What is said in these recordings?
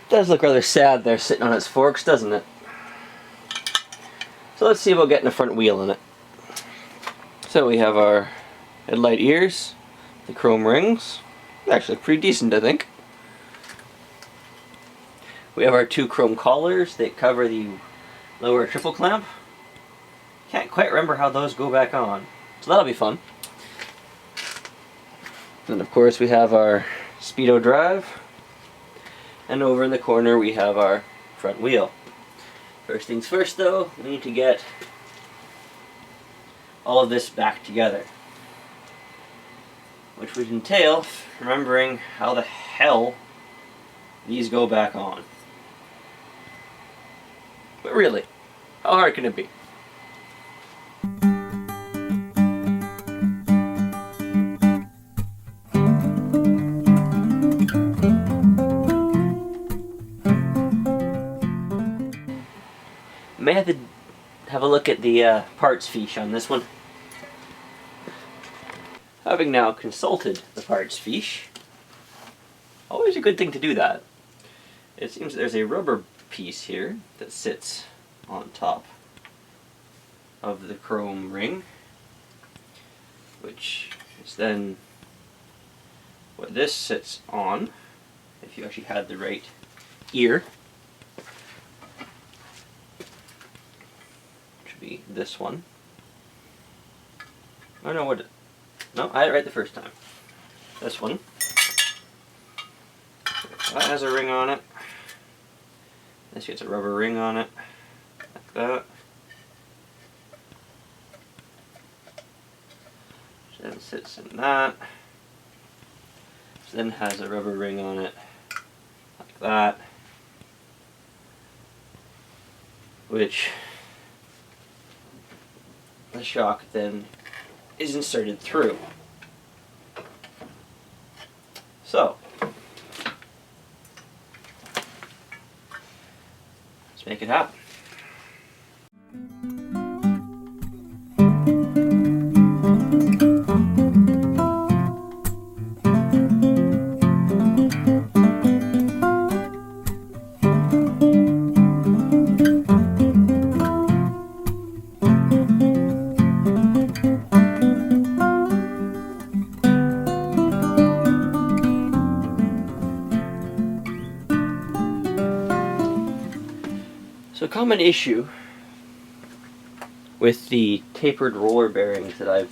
Does look rather sad there sitting on its forks, doesn't it? So let's see about getting a front wheel in it. So we have our headlight ears, the chrome rings. Actually pretty decent, I think. We have our two chrome collars that cover the lower triple clamp. Can't quite remember how those go back on, so that'll be fun. And of course we have our speedo drive. And over in the corner we have our front wheel. First things first though, we need to get all of this back together. Which would entail remembering how the hell these go back on. But really, how hard can it be? May have to have a look at the parts fiche on this one. Having now consulted the parts fiche, always a good thing to do that. It seems there's a rubber piece here that sits on top of the chrome ring, which is then what this sits on, if you actually had the right ear. Be this one. I don't know what. No, I had it right the first time. This one. That has a ring on it. This gets a rubber ring on it, like that. Which then sits in that. Which then has a rubber ring on it, like that. Which the shock then is inserted through. So, let's make it happen. So a common issue with the tapered roller bearings that I've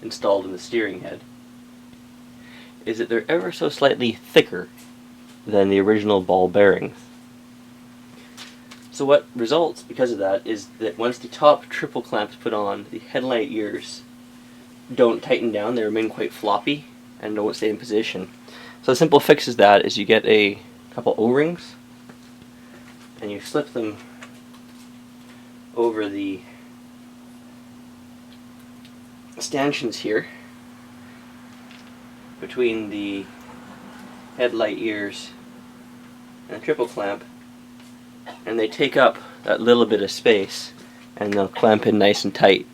installed in the steering head is that they're ever so slightly thicker than the original ball bearings. So what results because of that is that once the top triple clamps put on, the headlight ears don't tighten down, they remain quite floppy and don't stay in position. So the simple fix is that is you get a couple O-rings and you slip them over the stanchions here between the headlight ears and the triple clamp, and they take up that little bit of space and they'll clamp in nice and tight.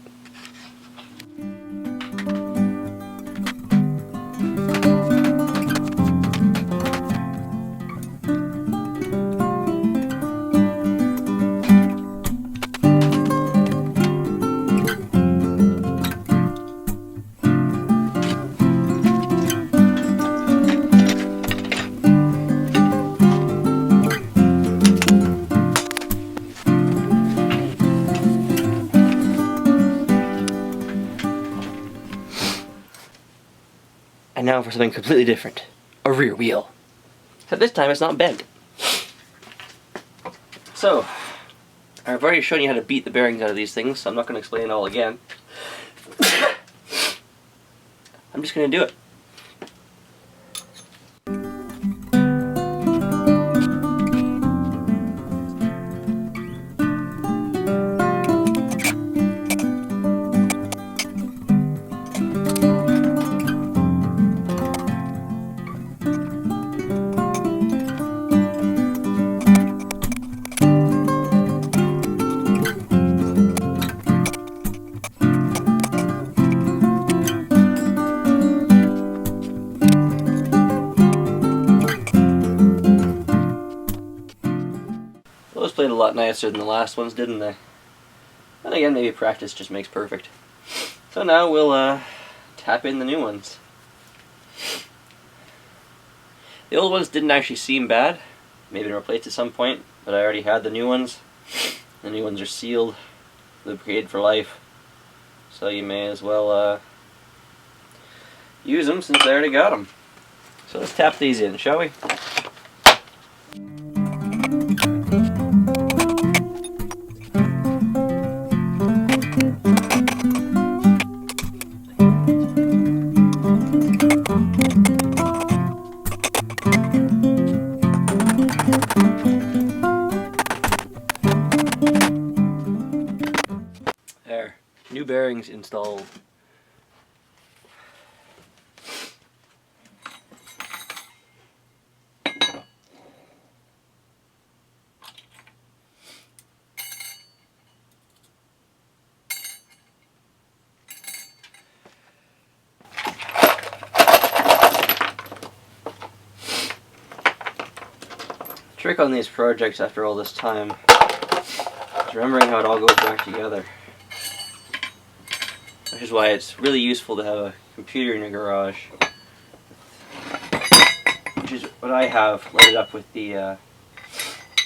And now for something completely different. A rear wheel. Except this time it's not bent. So, I've already shown you how to beat the bearings out of these things, so I'm not going to explain it all again. I'm just going to do it. Those played a lot nicer than the last ones, didn't they? And again, maybe practice just makes perfect. So now we'll tap in the new ones. The old ones didn't actually seem bad. Maybe they replaced at some point, but I already had the new ones. The new ones are sealed, lubricated for life. So you may as well use them since I already got them. So let's tap these in, shall we? There, new bearings installed. Trick on these projects after all this time is remembering how it all goes back together. Which is why it's really useful to have a computer in your garage. Which is what I have loaded up with the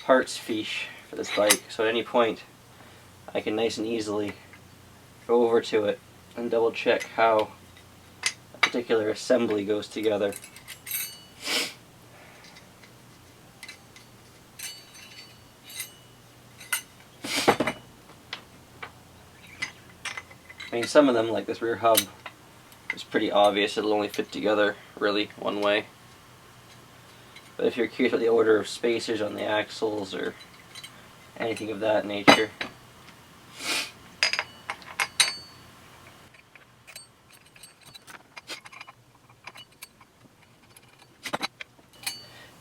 parts fiche for this bike. So at any point I can nice and easily go over to it and double check how a particular assembly goes together. I mean, some of them, like this rear hub, is pretty obvious. It'll only fit together, really, one way. But if you're curious about the order of spacers on the axles or anything of that nature,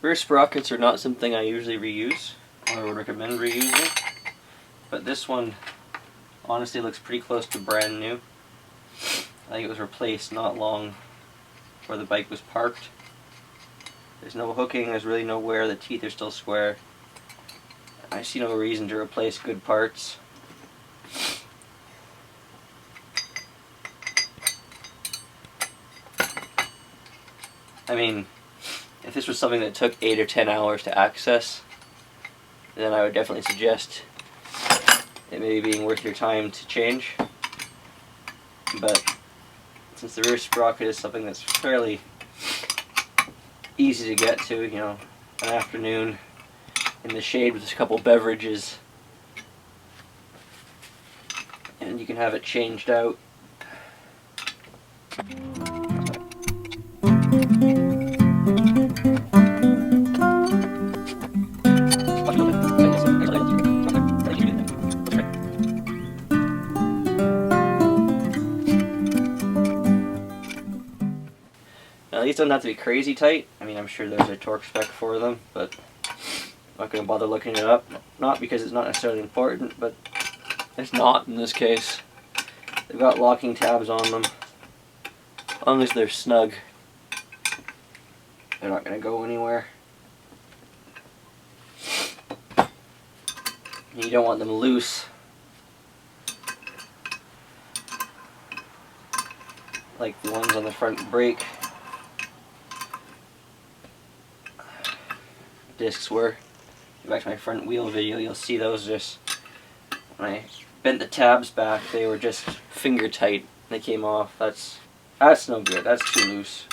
rear sprockets are not something I usually reuse, or would recommend reusing. But this one honestly looks pretty close to brand new. I think it was replaced not long where the bike was parked. There's no hooking, there's really no wear, the teeth are still square. I see no reason to replace good parts. I mean, if this was something that took 8 or 10 hours to access, then I would definitely suggest it may be being worth your time to change. But since the rear sprocket is something that's fairly easy to get to, you know, an afternoon in the shade with a couple beverages, and you can have it changed out. Now these don't have to be crazy tight. I mean, I'm sure there's a torque spec for them, but I'm not going to bother looking it up. Not because it's not necessarily important, but it's not in this case. They've got locking tabs on them. As long as they're snug, they're not going to go anywhere. You don't want them loose, like the ones on the front brake discs were. Go back to my front wheel video, you'll see those just, when I bent the tabs back, they were just finger tight. They came off. That's no good. That's too loose.